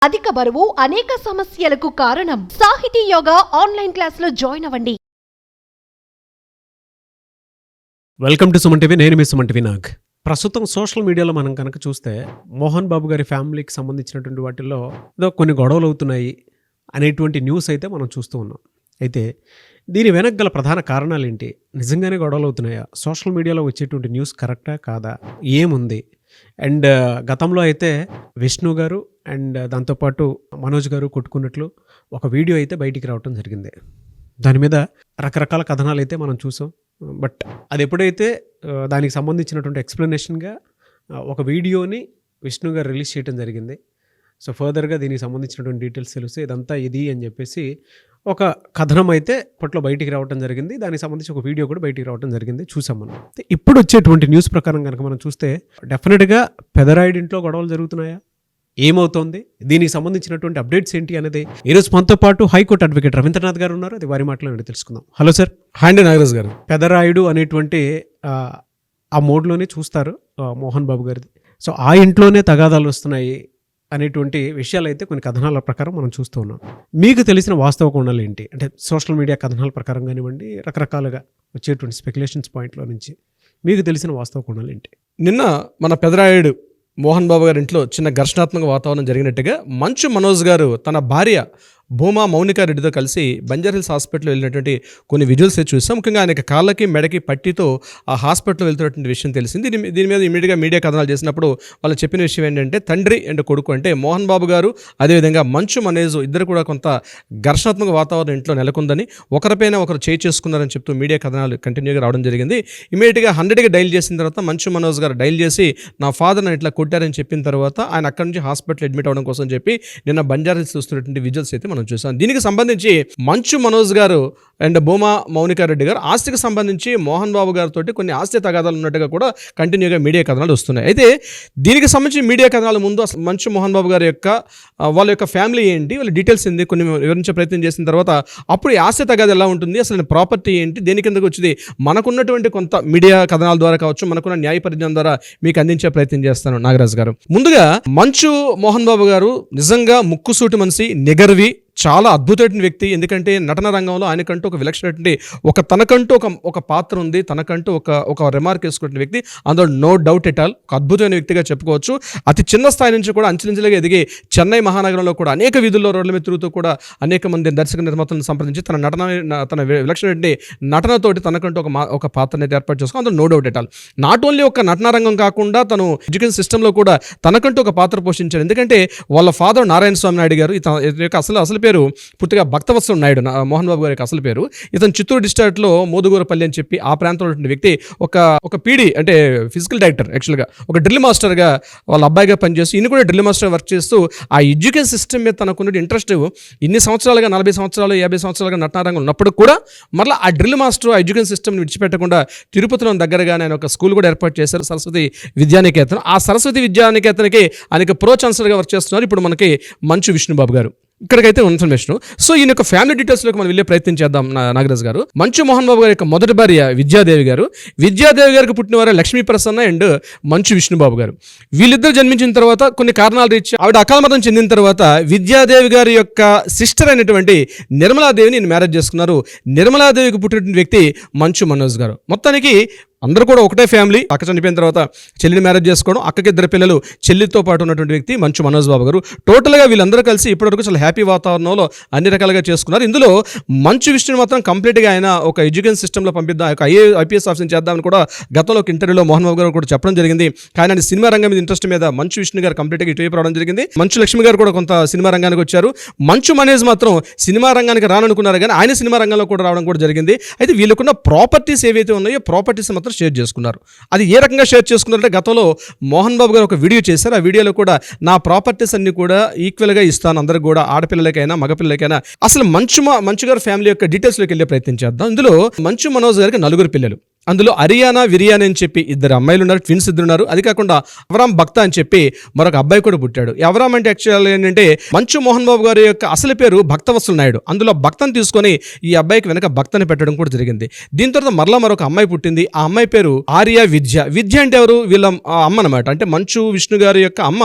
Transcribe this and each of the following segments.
అధిక బరువు అనేక సమస్యలకు కారణం. సాహితీ యోగా ఆన్లైన్ క్లాసులో జాయిన్ అవ్వండి. Welcome to Suman TV. నేను మీ సుమన్ టీవీ నాగ్. ప్రస్తుతం సోషల్ మీడియాలో మనం కనుక చూస్తే మోహన్ బాబు గారి ఫ్యామిలీకి సంబంధించినటువంటి వాటిల్లో ఏదో కొన్ని గొడవలు అవుతున్నాయి అనేటువంటి న్యూస్ అయితే మనం చూస్తూ ఉన్నాం. అయితే దీని వెనక గల ప్రధాన కారణాలు ఏంటి? నిజంగానే గొడవలు అవుతున్నాయా? సోషల్ మీడియాలో వచ్చేటువంటి న్యూస్ కరెక్టా కాదా? ఏముంది? అండ్ గతంలో అయితే విష్ణు గారు అండ్ దాంతోపాటు మనోజ్ గారు కొట్టుకున్నట్లు ఒక వీడియో అయితే బయటికి రావటం జరిగింది. దాని మీద రకరకాల కథనాలు అయితే మనం చూసాం. బట్ అది ఎప్పుడైతే దానికి సంబంధించినటువంటి ఎక్స్ప్లెనేషన్గా ఒక వీడియోని విష్ణు గారు రిలీజ్ చేయడం జరిగింది. సో ఫర్దర్గా దీనికి సంబంధించినటువంటి డీటెయిల్స్ తెలిస్తే ఇదంతా ఇది అని చెప్పేసి ఒక కథనం అయితే అప్పట్లో బయటికి రావడం జరిగింది. దానికి సంబంధించి ఒక వీడియో కూడా బయటికి రావడం జరిగింది, చూసాం మనం. ఇప్పుడు వచ్చేటువంటి న్యూస్ ప్రకారం కనుక మనం చూస్తే డెఫినెట్గా పెదరాయుడింట్లో గొడవలు జరుగుతున్నాయా? ఏమవుతోంది? దీనికి సంబంధించినటువంటి అప్డేట్స్ ఏంటి అనేది ఈరోజు మనతో పాటు హైకోర్టు అడ్వకేట్ రవీంద్రనాథ్ గారు ఉన్నారు. అది వారి మాటలో తెలుసుకుందాం. Hello sir. హాండి నాగరాజ్ గారు. పెదరాయుడు అనేటువంటి ఆ మోడ్లోనే చూస్తారు మోహన్ బాబు గారిది. సో ఆ ఇంట్లోనే తగాదాలు వస్తున్నాయి అనేటువంటి విషయాలు అయితే కొన్ని కథనాల ప్రకారం మనం చూస్తూ ఉన్నాం. మీకు తెలిసిన వాస్తవ కోణాలు ఏంటి? అంటే సోషల్ మీడియా కథనాల ప్రకారం కానివ్వండి, రకరకాలుగా వచ్చేటువంటి స్పెక్యులేషన్స్ పాయింట్లో నుంచి మీకు తెలిసిన వాస్తవ కోణాలు ఏంటి? నిన్న మన పెదరాయుడు మోహన్ బాబు గారి ఇంట్లో చిన్న ఘర్షణాత్మక వాతావరణం జరిగినట్టుగా మంచు మనోజ్ గారు తన భార్య భూమా మౌనికారెడ్డితో కలిసి బంజారాహిల్స్ హాస్పిటల్లో వెళ్ళినటువంటి కొన్ని విజువల్స్ చూసాం. ముఖ్యంగా ఆయనకి కాళ్ళకి మెడకి పట్టితో ఆ హాస్పిటల్లో వెళ్తున్నటువంటి విషయం తెలిసింది. దీని మీద ఇమీడియట్గా మీడియా కథనాలు చేసినప్పుడు వాళ్ళు చెప్పిన విషయం ఏంటంటే తండ్రి అండ్ కొడుకు అంటే మోహన్ బాబు గారు అదేవిధంగా మంచు మనోజ్ ఇద్దరు కూడా కొంత ఘర్షణాత్మక వాతావరణం ఇంట్లో నెలకొందని, ఒకరిపైన ఒకరు చేసుకున్నారని చెప్తూ మీడియా కథనాలు కంటిన్యూగా రావడం జరిగింది. ఇమీడియట్గా 100కి డైల్ చేసిన తర్వాత మంచు మనోజ్ గారు డైల్ చేసి నా ఫాదర్ నన్ను ఇట్లా కొట్టారని చెప్పిన తర్వాత ఆయన అక్కడి నుంచి హాస్పిటల్ అడ్మిట్ అవ్వడం కోసం చెప్పి నిన్న బంజారాహిల్స్ చూస్తున్నటువంటి విజువల్స్ అయితే మనం చూసాం. దీనికి సంబంధించి మంచు మనోజ్ గారు అండ్ భూమా మౌనికారెడ్డి గారు ఆస్తికి సంబంధించి మోహన్ బాబు గారితో కొన్ని ఆస్తి తగాదాలు ఉన్నట్టుగా కూడా కంటిన్యూగా మీడియా కథనాలు వస్తున్నాయి. అయితే దీనికి సంబంధించి మీడియా కథనాల ముందు అసలు మంచు మోహన్ బాబు గారి యొక్క వాళ్ళ యొక్క ఫ్యామిలీ ఏంటి, వాళ్ళ డీటెయిల్స్ ఏంటి కొన్ని వివరించే ప్రయత్నం చేసిన తర్వాత అప్పుడు ఈ ఆస్తి తగాదా ఎలా ఉంటుంది, అసలు ప్రాపర్టీ ఏంటి, దేని కిందకు వచ్చింది, మనకున్నటువంటి కొంత మీడియా కథనాల ద్వారా కావచ్చు, మనకున్న న్యాయ పరిజ్ఞానం ద్వారా మీకు అందించే ప్రయత్నం చేస్తాను నాగరాజ్ గారు. ముందుగా మంచు మోహన్ బాబు గారు నిజంగా ముక్కుసూటి మనిషి, నిగర్వి, చాలా అద్భుతమైన వ్యక్తి. ఎందుకంటే నటన రంగంలో ఆయనకంటూ ఒక విలక్షణటువంటి తనకంటూ ఒక పాత్ర ఉంది, తనకంటూ ఒక రిమార్క్ వేసుకున్న వ్యక్తి, అందులో నో డౌట్ ఎట్ ఆల్ ఒక అద్భుతమైన వ్యక్తిగా చెప్పుకోవచ్చు. అతి చిన్న స్థాయి నుంచి కూడా అంచెలంచెలుగా ఎదిగి చెన్నై మహానగరంలో కూడా అనేక వీధుల్లో రోడ్ల మీద తిరుగుతూ కూడా అనేక మంది దర్శక నిర్మాతలను సంప్రదించి తన విలక్షణటువంటి నటనతోటి తనకంటూ ఒక పాత్రను అయితే ఏర్పాటు చేసుకుని అందులో no doubt at all. Not only ఒక నటన రంగం కాకుండా తను ఎడ్యుకేషన్ సిస్టంలో కూడా తనకంటూ ఒక పాత్ర పోషించారు. ఎందుకంటే వాళ్ళ ఫాదర్ నారాయణ స్వామి నాయుడు గారు, అసలు పేరు పూర్తిగా భక్తవత్సల నాయుడు, మోహన్ బాబు గారి అసలు పేరు. ఇతను చిత్తూరు డిస్ట్రిక్ట్లో మోదుగూరపల్లి అని చెప్పి ఆ ప్రాంతంలో ఉన్న వ్యక్తి. ఒక పీడి అంటే ఫిజికల్ డైరెక్టర్, యాక్చువల్గా ఒక డ్రిల్ మాస్టర్గా వాళ్ళ అబ్బాయిగా పనిచేస్తూ ఈయన కూడా డ్రిల్ మాస్టర్ వర్క్ చేస్తూ ఆ ఎడ్యుకేషన్ సిస్టమ్ మీద తనకున్న ఇంట్రెస్ట్ ఇన్ని సంవత్సరాలుగా 40 సంవత్సరాలు 50 సంవత్సరాలుగా నటనారంగం ఉన్నప్పుడు కూడా మళ్ళీ ఆ డ్రిల్ మాస్టర్ ఆ ఎడ్యుకేషన్ సిస్టమ్ని విడిచిపెట్టకుండా తిరుపతిలో దగ్గరగా ఆయన ఒక స్కూల్ కూడా ఏర్పాటు చేశారు, సరస్వతి విద్యానికేతన్. ఆ సరస్వతి విద్యానికేతన్కి ఆయనకి ప్రో ఛాన్సలర్గా వర్క్ చేస్తున్నారు ఇప్పుడు మనకి మంచు విష్ణుబాబు గారు. ఇక్కడికైతే ఇన్ఫర్మేషన్. సో ఈయన యొక్క ఫ్యామిలీ డీటెయిల్స్లోకి మనం వెళ్ళే ప్రయత్నం చేద్దాం నాగరాజ్ గారు. మంచు మోహన్ బాబు గారి యొక్క మొదటి భార్య విద్యాదేవి గారు, విద్యాదేవి గారికి పుట్టిన వారు లక్ష్మీ ప్రసన్న అండ్ మంచు విష్ణుబాబు గారు. వీళ్ళిద్దరు జన్మించిన తర్వాత కొన్ని కారణాలు రీత్యా ఆవిడ అకాలమరణం చెందిన తర్వాత విద్యాదేవి గారి యొక్క సిస్టర్ అయినటువంటి నిర్మలాదేవిని మ్యారేజ్ చేసుకున్నారు. నిర్మలాదేవికి పుట్టినటువంటి వ్యక్తి మంచు మనోజ్ గారు. మొత్తానికి అందరూ కూడా ఒకటే ఫ్యామిలీ. అక్క చనిపోయిన తర్వాత చెల్లిని మ్యారేజ్ చేసుకోవడం, అక్కకి 2 పిల్లలు, చెల్లితో పాటు ఉన్నటువంటి వ్యక్తి మంచు మనోజ్ బాబు గారు. టోటల్గా వీళ్ళందరూ కలిసి ఇప్పటివరకు చాలా హ్యాపీ వాతావరణంలో అన్ని రకాలుగా చేసుకున్నారు. ఇందులో మంచు విష్ణుని మాత్రం కంప్లీట్గా ఆయన ఒక ఎడ్యుకేషన్ సిస్టంలో పంపిద్దాం, ఒక ఐపీఎస్ ఆఫీసర్ చేద్దామని కూడా గతంలో ఒక ఇంటర్వ్యూలో మోహన్ బాబు గారు కూడా చెప్పడం జరిగింది. కానీ ఆయన సినిమా రంగం మీద ఇంట్రెస్ట్ మీద మంచు విష్ణు గారు కంప్లీట్గా ఇటువైపు రావడం జరిగింది. మంచు లక్ష్మి గారు కూడా కొంత సినిమా రంగానికి వచ్చారు. మంచు మనోజ్ మాత్రం సినిమా రంగానికి రాననుకున్నారు కానీ ఆయన సినిమా రంగంలో కూడా రావడం కూడా జరిగింది. అయితే వీళ్ళకున్న ప్రాపర్టీస్ ఏవైతే ఉన్నాయో ప్రాపర్టీస్ మాత్రం షేర్ చేసుకున్నారు. అది ఏ రకంగా షేర్ చేసుకున్నారంటే గతంలో మోహన్ బాబు గారు ఒక వీడియో చేశారు. ఆ వీడియోలో కూడా నా ప్రాపర్టీస్ అన్ని కూడా ఈక్వల్గా ఇస్తాను అందరికి కూడా, ఆడపిల్లలకైనా మగపిల్లలకైనా. అసలు మంచు గారి ఫ్యామిలీ యొక్క డీటెయిల్స్లోకి వెళ్ళే ప్రయత్నం చేద్దాం. ఇందులో మంచు మనోజ్ గారికి 4 పిల్లలు. అందులో అరియానా విరియానా అని చెప్పి ఇద్దరు అమ్మాయిలు ఉన్నారు, ట్విన్స్ ఇద్దరు ఉన్నారు. అది కాకుండా అవరామ్ భక్త అని చెప్పి మరొక అబ్బాయి కూడా పుట్టాడు. ఈ అవరామ్ అంటే యాక్చువల్ ఏంటంటే మంచు మోహన్ బాబు గారి యొక్క అసలు పేరు భక్తవత్సల నాయుడు. అందులో భక్తను తీసుకొని ఈ అబ్బాయికి వెనక భక్తని పెట్టడం కూడా జరిగింది. దీని తర్వాత మరలా మరొక అమ్మాయి పుట్టింది. ఆ అమ్మాయి పేరు ఆర్య విద్య. విద్య అంటే ఎవరు? వీళ్ళ అమ్మ అనమాట. అంటే మంచు విష్ణు గారి యొక్క అమ్మ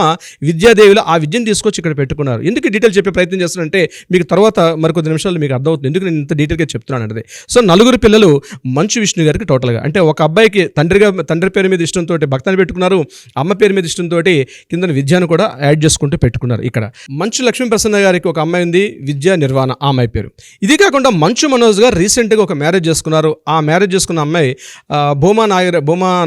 విద్యాదేవిలో ఆ విద్యను తీసుకొచ్చి ఇక్కడ పెట్టుకున్నారు. ఎందుకు డీటెయిల్ చెప్పే ప్రయత్నం చేస్తున్నానంటే మీకు తర్వాత మరికొద్ది నిమిషాలు మీకు అర్థమవుతుంది ఎందుకు నేను ఇంత డీటెయిల్గా చెప్తున్నాను అనేది. సో నలుగురు పిల్లలు మంచు విష్ణు గారికి టోటల్గా, అంటే ఒక అబ్బాయికి తండ్రి పేరు మీద ఇష్టంతో భక్తాన్ని పెట్టుకున్నారు, అమ్మ పేరు మీద ఇష్టంతో కింద విద్యను కూడా యాడ్ చేసుకుంటూ పెట్టుకున్నారు. ఇక్కడ మంచు లక్ష్మీ ప్రసన్న గారికి ఒక అమ్మాయి ఉంది, విద్యా నిర్వాణ, ఆ అమ్మాయి పేరు. ఇది కాకుండా మంచు మనోజ్ గారు రీసెంట్గా ఒక మ్యారేజ్ చేసుకున్నారు. ఆ మ్యారేజ్ చేసుకున్న అమ్మాయి భూమా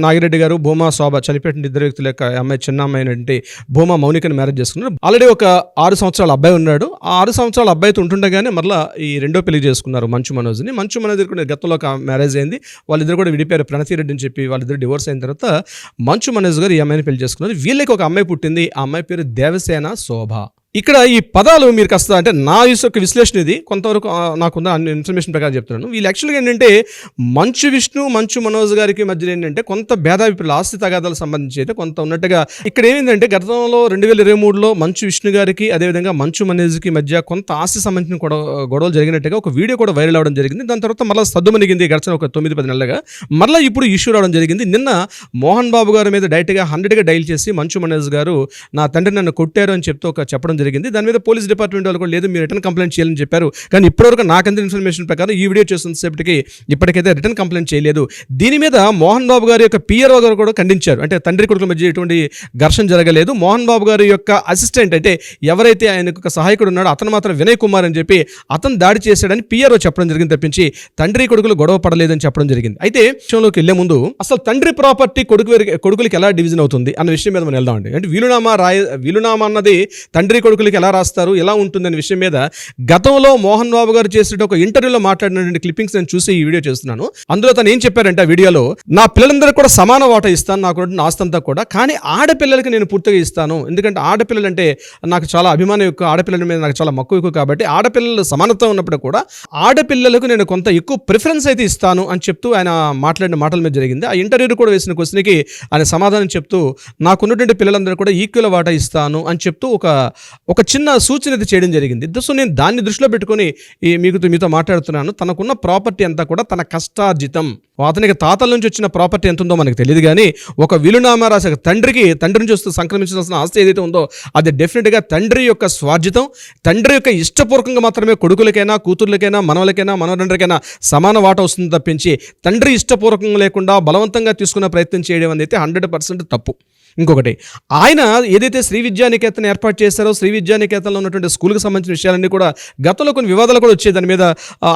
నాగిరెడ్డి గారు, భూమా శోభ, చనిపోయిన ఇద్దరు వ్యక్తుల యొక్క అమ్మాయి, చిన్న అమ్మాయి అంటే భూమా మౌనికని మ్యారేజ్ చేసుకున్నారు. ఆల్రెడీ ఒక 6 సంవత్సరాల అబ్బాయి ఉన్నాడు. ఆ 6 సంవత్సరాల అబ్బాయితో ఉంటుండగానే మళ్ళీ ఈ రెండో పెళ్లి చేసుకున్నారు మంచు మనోజ్ని. మంచు మనోజ్ కూడా గతంలో ఒక మ్యారేజ్ అయింది. వాళ్ళిద్దరు కూడా విడిపోయారు, ప్రణతి రెడ్డి అని చెప్పి. వాళ్ళిద్దరు డివోర్స్ అయిన తర్వాత మంచు మనోజ్ గారు ఈ అమ్మాయిని పెళ్లి చేసుకున్నారు. వీళ్ళకి ఒక అమ్మాయి పుట్టింది. ఆ అమ్మాయి పేరు దేవసేన శోభ. ఇక్కడ ఈ పదాలు మీరు కాస్త అంటే నా యొక్క విశ్లేషణ ఇది కొంతవరకు నాకున్న అన్ని ఇన్ఫర్మేషన్ ప్రకారం చెప్తున్నాను. వీళ్ళు యాక్చువల్గా ఏంటంటే మంచు విష్ణు మంచు మనోజ్ గారికి మధ్యలో ఏంటంటే కొంత భేదాభిప్రాయాలు, ఆస్తి తగాదాలకు సంబంధించి అయితే కొంత ఉన్నట్టుగా ఇక్కడ ఏమైందంటే గతంలో 2023లో మంచు విష్ణు గారికి అదేవిధంగా మంచు మనోజ్కి మధ్య కొంత ఆస్తి సంబంధించిన గొడవలు జరిగినట్టుగా ఒక వీడియో కూడా వైరల్ అవడం జరిగింది. దాని తర్వాత మళ్ళీ సద్దుమణిగింది గడిచిన ఒక 9-10 నెలలుగా. మళ్ళీ ఇప్పుడు ఇష్యూ రావడం జరిగింది. నిన్న మోహన్ బాబు గారి మీద డైరెక్ట్గా 100గా డైల్ చేసి మంచు మనోజ్ గారు నా తండ్రి నన్ను కొట్టారు అని చెప్తూ చెప్పడం జరిగింది. దాని మీద పోలీస్ డిపార్ట్మెంట్ వాళ్ళు కూడా లేదు, మీరు రిటర్న్ కంప్లైంట్ చేయాలని చెప్పారు. కానీ ఇప్పటివరకు నాకంత ఇన్ఫర్మేషన్ ప్రకారం ఈ వీడియో చేస్తున్నసేపటికి ఇప్పటికైతే రిటర్న్ కంప్లైంట్ చేయలేదు. దీని మీద మోహన్ బాబు గారి యొక్క పిఆర్ఓ గారు కూడా ఖండించారు. అంటే తండ్రి కొడుకుల మధ్య ఎటువంటి ఘర్షణ జరగలేదు. మోహన్ బాబు గారి యొక్క అసిస్టెంట్ అంటే ఎవరైతే ఆయన యొక్క సహాయకుడు ఉన్నాడో అతను మాత్రం వినయ్ కుమార్ అని చెప్పి అతను దాడి చేశాడని పిఆర్ఓ చెప్పడం జరిగింది తప్పించి తండ్రి కొడుకులు గొడవ పడలేదని చెప్పడం జరిగింది. అయితే విషయంలోకి వెళ్లే ముందు అసలు తండ్రి ప్రాపర్టీ కొడుకులకి ఎలా డివిజన్ అవుతుంది అన్న విషయం మీద మనం వెళ్దామండి. అంటే వీలునామా అన్నది తండ్రి కొడుకులకి ఎలా రాస్తారు, ఎలా ఉంటుందనే విషయం మీద గతంలో మోహన్ బాబు గారు చేసిన ఒక ఇంటర్వ్యూలో మాట్లాడినటువంటి క్లిప్పింగ్స్ నేను చూసి ఈ వీడియో చేస్తున్నాను. అందులో తను ఏం చెప్పారంటే ఆ వీడియోలో, నా పిల్లలందరికీ కూడా సమాన వాటా ఇస్తాను, నాకు ఆస్తంతా కూడా, కానీ ఆడపిల్లలకి నేను పూర్తిగా ఇస్తాను. ఎందుకంటే ఆడపిల్లలంటే నాకు చాలా అభిమానం ఎక్కువ, ఆడపిల్లల మీద నాకు చాలా మక్కువ ఎక్కువ, కాబట్టి ఆడపిల్లలు సమానత్వం ఉన్నప్పుడు కూడా ఆడపిల్లలకు నేను కొంత ఎక్కువ ప్రిఫరెన్స్ అయితే ఇస్తాను అని చెప్తూ ఆయన మాట్లాడిన మాటల మీద జరిగింది. ఆ ఇంటర్వ్యూలో కూడా వేసిన క్వశ్చన్కి ఆయన సమాధానం చెప్తూ నాకున్నటువంటి పిల్లలందరూ కూడా ఈక్వల్ వాటా ఇస్తాను అని చెప్తూ ఒక చిన్న సూచన అయితే చేయడం జరిగింది. సో నేను దాన్ని దృష్టిలో పెట్టుకొని మీతో మాట్లాడుతున్నాను. తనకున్న ప్రాపర్టీ అంతా కూడా తన కష్టార్జితం. అతనికి తాతల నుంచి వచ్చిన ప్రాపర్టీ ఎంత ఉందో మనకు తెలియదు, కానీ ఒక విలునామా రాసే తండ్రి నుంచి వస్తూ సంక్రమించాల్సిన ఆస్తి ఏదైతే ఉందో అది డెఫినెట్గా తండ్రి యొక్క స్వార్జితం. తండ్రి యొక్క ఇష్టపూర్వకంగా మాత్రమే కొడుకులకైనా, కూతుర్లకైనా, మనవలకైనా, మనవరందరికైనా సమాన వాటా వస్తుంది తప్పించి తండ్రి ఇష్టపూర్వకంగా లేకుండా బలవంతంగా తీసుకునే ప్రయత్నం చేయడం అనేది 100% తప్పు. ఇంకొకటి, ఆయన ఏదైతే శ్రీ విద్యానికేతన్ ఏర్పాటు చేశారో, శ్రీ విద్యానికేతన్లో ఉన్నటువంటి స్కూల్కి సంబంధించిన విషయాలన్నీ కూడా గతంలో కొన్ని వివాదాలు కూడా వచ్చాయి. దాని మీద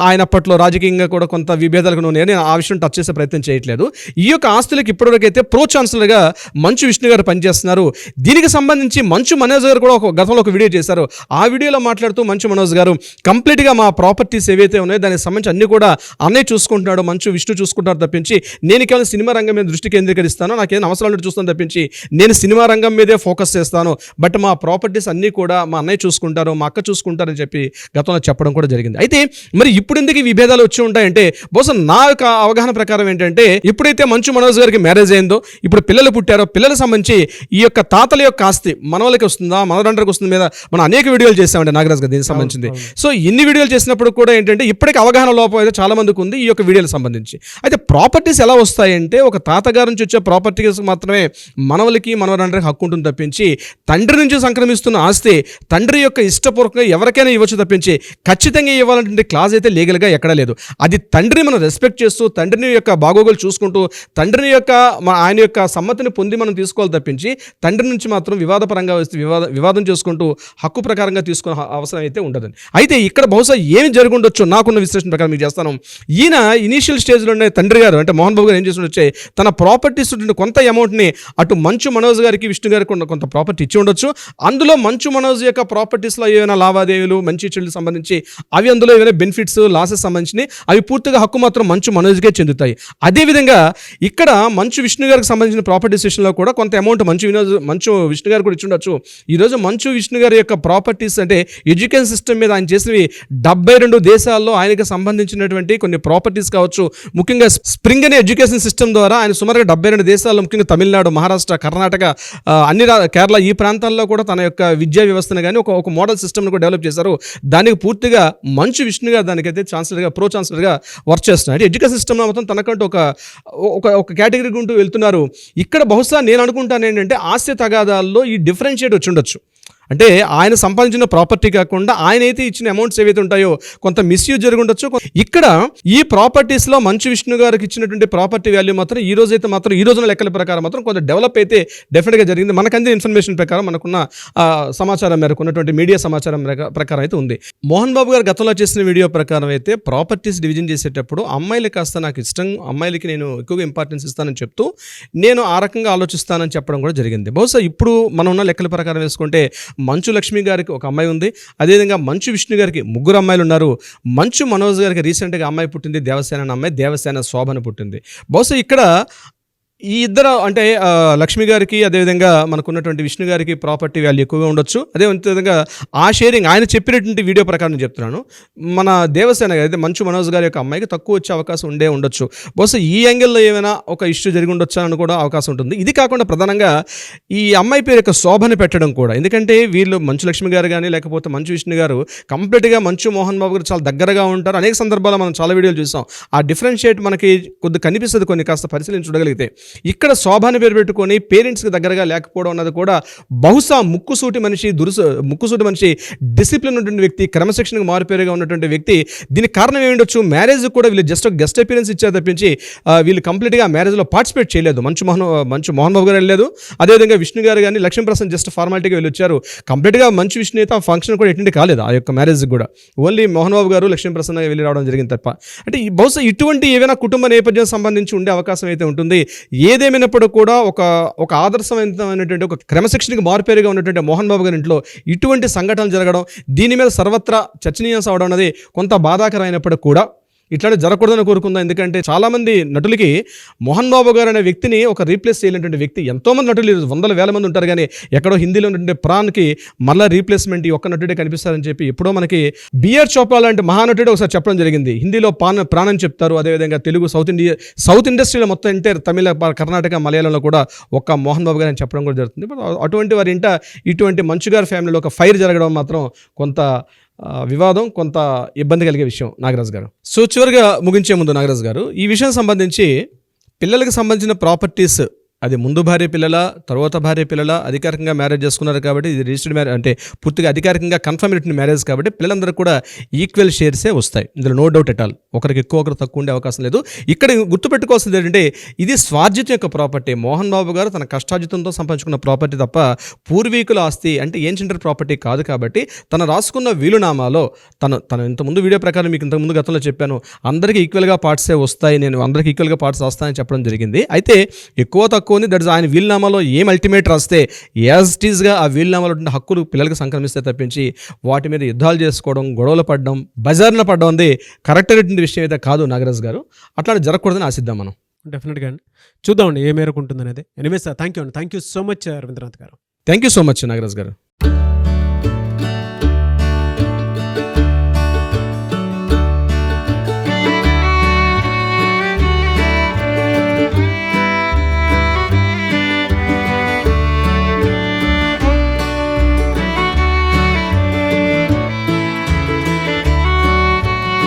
ఆయన అప్పట్లో రాజకీయంగా కూడా కొంత విభేదాలకు నేను ఆ విషయం టచ్ చేసే ప్రయత్నం చేయట్లేదు. ఈ యొక్క ఆస్తులకు ఇప్పటివరకు అయితే ప్రో ఛాన్సలర్గా మంచు విష్ణు గారు పనిచేస్తున్నారు. దీనికి సంబంధించి మంచు మనోజ్ గారు కూడా గతంలో ఒక వీడియో చేశారు. ఆ వీడియోలో మాట్లాడుతూ మంచు మనోజ్ గారు కంప్లీట్గా మా ప్రాపర్టీస్ ఏవైతే ఉన్నాయో దానికి సంబంధించి అన్ని కూడా అన్నయ్య చూసుకుంటున్నాడు, మంచు విష్ణు చూసుకుంటారు తప్పించి నేను కేవలం సినిమా రంగం మీద దృష్టి కేంద్రీకరిస్తాను, నాకేం అవసరాలు చూస్తాను తప్పించి నేను సినిమా రంగం మీదే ఫోకస్ చేస్తాను, బట్ మా ప్రాపర్టీస్ అన్నీ కూడా మా అన్నయ్య చూసుకుంటారు, మా అక్క చూసుకుంటారని చెప్పి గతంలో చెప్పడం కూడా జరిగింది. అయితే మరి ఇప్పుడు ఎందుకు ఈ విభేదాలు వచ్చి ఉంటాయంటే, బహుశా నా యొక్క అవగాహన ప్రకారం ఏంటంటే, ఎప్పుడైతే మంచు మనోజ్ గారికి మ్యారేజ్ అయిందో, ఇప్పుడు పిల్లలు పుట్టారో, పిల్లలకు సంబంధించి ఈ యొక్క తాతల యొక్క ఆస్తి మనవలకి వస్తుందా, మనవరందరికి వస్తుంది మీద మనం అనేక వీడియోలు చేసామండి నాగరాజ్ గారు దీనికి సంబంధించింది. సో ఇన్ని వీడియోలు చేసినప్పుడు కూడా ఏంటంటే ఇప్పటికీ అవగాహన లోపం అయితే చాలా మందికి ఉంది ఈ యొక్క వీడియోలకు సంబంధించి. అయితే ప్రాపర్టీస్ ఎలా వస్తాయంటే, ఒక తాతగారి నుంచి వచ్చే ప్రాపర్టీస్ మాత్రమే మనవలకి మనవరందరికి హక్కు ఉంటుంది తప్పించి తండ్రి నుంచి సంక్రమిస్తున్న ఆస్తి తండ్రి యొక్క ఇష్టపూర్వకంగా ఎవరికైనా ఇవ్వచ్చు తప్పించి ఖచ్చితంగా ఇవ్వాలంటే క్లాజ్ అయితే లీగల్గా ఎక్కడా లేదు. అది తండ్రిని మనం రెస్పెక్ట్ చేస్తూ, తండ్రిని యొక్క బాగోగులు చూసుకుంటూ, తండ్రిని యొక్క ఆయన యొక్క సమ్మతిని పొంది మనం తీసుకోవాలి తప్పించి తండ్రి నుంచి మాత్రం వివాదపరంగా వస్తే వివాదం చేసుకుంటూ హక్కు ప్రకారంగా తీసుకునే అవసరం అయితే ఉండదండి. అయితే ఇక్కడ బహుశా ఏమి జరుగుండొచ్చు నాకున్న విశ్లేషణ ప్రకారం మీకు చేస్తాను. ఈయన ఇనీషియల్ స్టేజ్లోనే తండ్రి గారు అంటే మోహన్ బాబు గారు ఏం చేసి వచ్చే తన ప్రాపర్టీస్ కొంత అమౌంట్ని అటు మంచు మంచు మనోజ్ గారికి విష్ణు గారికి కొంత ప్రాపర్టీ ఇచ్చి ఉండొచ్చు. అందులో మంచు మనోజ్ యొక్క ప్రాపర్టీస్లో ఏమైనా లావాదేవీలు మంచి చెడులు సంబంధించి అవి అందులో ఏమైనా బెనిఫిట్స్ లాసెస్ సంబంధించి అవి పూర్తిగా హక్కు మాత్రం మంచు మనోజ్కే చెందుతాయి. అదేవిధంగా ఇక్కడ మంచు విష్ణు గారికి సంబంధించిన ప్రాపర్టీస్ విషయంలో కూడా కొంత అమౌంట్ మంచు విష్ణు గారు కూడా ఇచ్చి ఉండొచ్చు. ఈరోజు మంచు విష్ణు గారి యొక్క ప్రాపర్టీస్ అంటే ఎడ్యుకేషన్ సిస్టమ్ మీద ఆయన చేసినవి 72 దేశాల్లో ఆయనకి సంబంధించినటువంటి కొన్ని ప్రాపర్టీస్ కావచ్చు. ముఖ్యంగా స్ప్రింగ్ అనే ఎడ్యుకేషన్ సిస్టమ్ ద్వారా ఆయన సుమారుగా 72 దేశాల్లో ముఖ్యంగా తమిళనాడు, మహారాష్ట్ర, కర్ణాటక, కేరళ ఈ ప్రాంతాల్లో కూడా తన యొక్క విద్యా వ్యవస్థను కానీ ఒక మోడల్ సిస్టమ్ను కూడా డెవలప్ చేశారు. దానికి పూర్తిగా మంచు విష్ణు గారు దానికైతే ప్రో ఛాన్సలర్గా వర్క్ చేస్తున్నారు. ఎడ్యుకేషన్ సిస్టమ్లో మొత్తం తనకంటూ ఒక కేటగిరీ ఉంటూ వెళ్తున్నారు. ఇక్కడ బహుశా నేను అనుకుంటాను ఏంటంటే ఆస్తి తగాదాల్లో ఈ డిఫరెన్షియేట్ వచ్చి ఉండొచ్చు. అంటే ఆయన సంపాదించిన ప్రాపర్టీ కాకుండా ఆయన అయితే ఇచ్చిన అమౌంట్స్ ఏవైతే ఉంటాయో కొంత మిస్యూజ్ జరిగి ఉండొచ్చు. ఇక్కడ ఈ ప్రాపర్టీస్లో మంచు విష్ణు గారికి ఇచ్చినటువంటి ప్రాపర్టీ వాల్యూ మాత్రం ఈ రోజున లెక్కల ప్రకారం మాత్రం కొంత డెవలప్ అయితే డెఫినెట్గా జరిగింది. మనకందే ఇన్ఫర్మేషన్ ప్రకారం మనకున్న సమాచారం మేరకు ఉన్నటువంటి మీడియా సమాచారం ప్రకారం అయితే ఉంది. మోహన్ బాబు గారు గతంలో చేసిన వీడియో ప్రకారం అయితే ప్రాపర్టీస్ డివిజన్ చేసేటప్పుడు అమ్మాయిలు కాస్త నాకు ఇష్టం, అమ్మాయిలకి నేను ఎక్కువగా ఇంపార్టెన్స్ ఇస్తానని చెప్తూ నేను ఆ రకంగా ఆలోచిస్తానని చెప్పడం కూడా జరిగింది. బహుశా ఇప్పుడు మనం ఉన్న లెక్కల ప్రకారం వేసుకుంటే మంచు లక్ష్మి గారికి ఒక అమ్మాయి ఉంది. అదేవిధంగా మంచు విష్ణు గారికి 3 అమ్మాయిలు ఉన్నారు. మంచు మనోజ్ గారికి రీసెంట్గా అమ్మాయి పుట్టింది, దేవసేన అనే అమ్మాయి, దేవసేన శోభన పుట్టింది. బహుశా ఇక్కడ ఈ ఇద్దరు అంటే లక్ష్మి గారికి అదేవిధంగా మనకున్నటువంటి విష్ణు గారికి ప్రాపర్టీ వాల్యూ ఎక్కువగా ఉండొచ్చు. అదేవిధంగా ఆ షేరింగ్ ఆయన చెప్పినటువంటి వీడియో ప్రకారం నేను చెప్తున్నాను, మన దేవసేన అయితే మంచు మనోజ్ గారి యొక్క అమ్మాయికి తక్కువ వచ్చే అవకాశం ఉండొచ్చు. బహుశా ఈ యాంగిల్లో ఏమైనా ఒక ఇష్యూ జరిగి ఉండొచ్చు అని కూడా అవకాశం ఉంటుంది. ఇది కాకుండా ప్రధానంగా ఈ అమ్మాయి పేరు యొక్క శోభని పెట్టడం కూడా, ఎందుకంటే వీళ్ళు మంచు లక్ష్మి గారు కానీ లేకపోతే మంచు విష్ణు గారు కంప్లీట్గా మంచు మోహన్ బాబు గారు చాలా దగ్గరగా ఉంటారు. అనేక సందర్భాల్లో మనం చాలా వీడియోలు చూసాం. ఆ డిఫరెన్షియేట్ మనకి కొద్దిగా కనిపిస్తుంది కొన్ని కాస్త పరిశీలించి చూడగలిగితే. ఇక్కడ శోభాని పేరు పెట్టుకొని పేరెంట్స్కి దగ్గరగా లేకపోవడం అన్నది కూడా బహుశా ముక్కుసూటి మనిషి, డిసిప్లిన్ ఉన్నటువంటి వ్యక్తి, క్రమశిక్షణకు మారుపేరుగా ఉన్నటువంటి వ్యక్తి. దీనికి కారణం ఏమిటొచ్చు, మ్యారేజ్ కూడా వీళ్ళు జస్ట్ గెస్ట్ అపీరెన్స్ ఇచ్చారు తప్పించి వీళ్ళు కంప్లీట్గా మ్యారేజ్లో పార్టిసిపేట్ చేయలేదు. మంచు మోహన్ బాబు గారు వెళ్ళలేదు, అదేవిధంగా విష్ణు గారు కానీ లక్ష్మీప్రసాద్ జస్ట్ ఫార్మాలిటీగా వెళ్ళి వచ్చారు. కంప్లీట్గా మంచు విష్ణు అయితే ఆ ఫంక్షన్ కూడా అటెండ్ కాలేదు, ఆ యొక్క మ్యారేజ్ కూడా. ఓన్లీ మోహన్ బాబు గారు లక్ష్మీప్రసాద్ వెళ్ళి రావడం జరిగింది తప్ప. అంటే బహుశా ఇటువంటి ఏవైనా కుటుంబ నేపథ్యం సంబంధించి ఉండే అవకాశం అయితే ఉంటుంది. ఏదేమైనప్పుడు కూడా ఒక ఆదర్శవంతమైనటువంటి ఒక క్రమశిక్షణకి మారుపేరుగా ఉన్నటువంటి మోహన్ బాబు గారి ఇంట్లో ఇటువంటి సంఘటనలు జరగడం, దీని మీద సర్వత్రా చర్చనీయాంశం అవడం అనేది కొంత బాధాకరమైనప్పుడు కూడా ఇట్లాంటి జరగకూడదని కోరుకుందాం. ఎందుకంటే చాలామంది నటులకి మోహన్ బాబు గారు అనే వ్యక్తిని ఒక రీప్లేస్ చేయలేనటువంటి వ్యక్తి. ఎంతోమంది నటులు 100,000 మంది ఉంటారు, కానీ ఎక్కడో హిందీలో ఉన్నటువంటి ప్రాణ్కి మళ్ళీ రీప్లేస్మెంట్ ఈ ఒక్క నటుడే కనిపిస్తారని చెప్పి ఎప్పుడో మనకి బిఆర్ చోప్రా లాంటి మహానటుడే ఒకసారి చెప్పడం జరిగింది. హిందీలో ప్రాణం చెప్తారు, అదేవిధంగా తెలుగు సౌత్ ఇండస్ట్రీలో మొత్తం ఎంటైర్ తమిళ, కర్ణాటక, మలయాళంలో కూడా ఒక్క మోహన్ బాబు గారు అని చెప్పడం కూడా జరుగుతుంది. అటువంటి వారి ఇంట ఇటువంటి మంచు గారి ఫ్యామిలీలో ఒక ఫైర్ జరగడం మాత్రం కొంత వివాదం, కొంత ఇబ్బంది కలిగే విషయం నాగరాజు గారు. సో చివరిగా ముగించే ముందు నాగరాజు గారు, ఈ విషయం సంబంధించి పిల్లలకు సంబంధించిన ప్రాపర్టీస్ అది ముందు భార్య పిల్లల, తర్వాత భార్య పిల్లల అధికారికంగా మ్యారేజ్ చేసుకున్నారు కాబట్టి ఇది రిజిస్టర్డ్ మ్యారేజ్, అంటే పూర్తిగా అధికారికంగా కన్ఫర్మేటెడ్ మ్యారేజ్ కాబట్టి పిల్లలందరూ కూడా ఈక్వల్ షేర్సే వస్తాయి. ఇందులో నో డౌట్ ఎట్ ఆల్. ఒకరికి ఎక్కువ, ఒకరు తక్కువ ఉండే అవకాశం లేదు. ఇక్కడ గుర్తుపెట్టుకోవాల్సింది ఏంటంటే ఇది స్వార్జితం యొక్క ప్రాపర్టీ. మోహన్ బాబు గారు తన కష్టార్జితంతో సంపాదించుకున్న ప్రాపర్టీ తప్ప పూర్వీకుల ఆస్తి అంటే ఏన్షియంట్ ప్రాపర్టీ కాదు. కాబట్టి తను రాసుకున్న వీలునామాలో తను ఇంతకుముందు వీడియో ప్రకారం మీకు ఇంతకుముందు గతంలో చెప్పాను, అందరికీ ఈక్వల్గా పార్ట్సే వస్తాయి, నేను అందరికీ ఈక్వల్గా పార్ట్స్ వస్తాయని చెప్పడం జరిగింది. అయితే ఎక్కువ తక్కువ దట్ ఇస్ ఆయన వీలునామాలో ఏం అల్టిమేట్ రాస్తే యాజ్ ఇట్ ఈస్గా ఆ వీలునామాలో ఉన్న హక్కులు పిల్లలకు సంక్రమిస్తే తప్పించి వాటి మీద యుద్ధాలు చేసుకోవడం, గొడవలు పడడం, బజార్న పడడం అనేది కరెక్ట్ అయినటువంటి విషయం అయితే కాదు నాగరాజ్ గారు. అట్లా జరగకూడదని ఆశిద్దాం మనం. డెఫినెట్గా అండి, చూద్దామండి ఏ మేరకు ఉంటుంది అనేది. Anyways thank you so much Ravindranath garu. Thank you so much Nagaraj గారు.